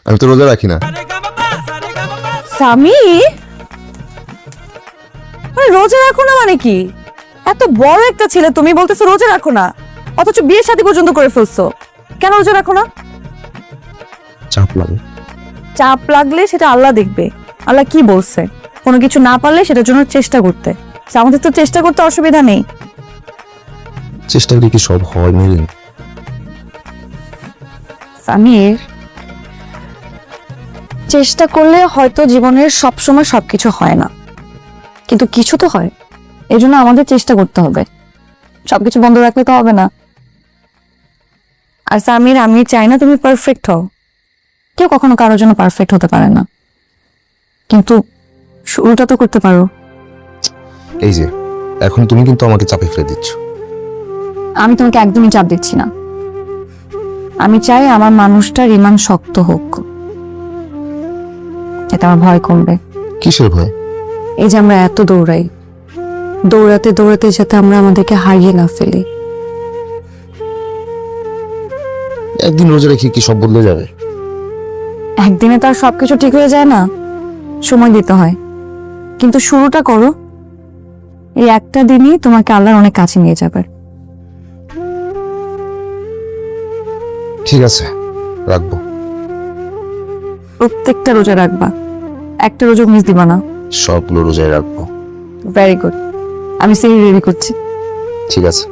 আমি তো রোজা রাখি না। স্বামী রোজা রাখো না মানে কি? এত বড় একটা ছেলে তুমি বলতেছো রোজা রাখো না, অথচ বিয়ে শাদী পর্যন্ত করে ফেলছো। কেন রোজা রাখো না? চাপ লাগে। চাপ লাগলে সেটা আল্লাহ দেখবে। আল্লাহ কি বলছে? কোনো কিছু না পারলে সেটার জন্য চেষ্টা করতে। আমাদের তো চেষ্টা করতে অসুবিধা নেই। চেষ্টা করি কি সব হয় মেরিন? সামির, চেষ্টা করলে হয়তো জীবনের সবসময় সবকিছু হয় না, কিন্তু কিছু তো হয়। এই জন্য আমাদের চেষ্টা করতে হবে, সবকিছু বন্ধ রাখলে তো হবে না। আর সামির, আমি চাই না তুমি পারফেক্ট হও। কেউ কখনো কারোর জন্য পারফেক্ট হতে পারে না, কিন্তু শুরুটা তো করতে পারো। এই যে এখন তুমি কিন্তু আমাকে চাপে ফেলে দিচ্ছ। আমি তোমাকে একদমই চাপ দিচ্ছি না। আমি চাই আমার মানুষটার ইমান শক্ত হোক, এতে আমার ভয় কমবে। কিসের ভয়? এই যে আমরা এত দৌড়াই, দৌড়াতে দৌড়াতে যাতে আমরা আমাদেরকে হারিয়ে না ফেলি। একদিন রোজা রেখে কি সব বদলে যাবে? একদিনে তো আর সবকিছু ঠিক হয়ে যায় না, সময় দিতে হয়। কিন্তু শুরুটা করো, এই একটা দিনই তোমাকে আল্লাহর অনেক কাছে নিয়ে যাবে। ঠিক আছে, রাখবো। প্রত্যেকটা রোজা রাখবা, একটা রোজা মিস দিবা না। সবগুলো রোজায় রাখবো। ভেরি গুড, আমি সেই রেডি করছি। ঠিক আছে।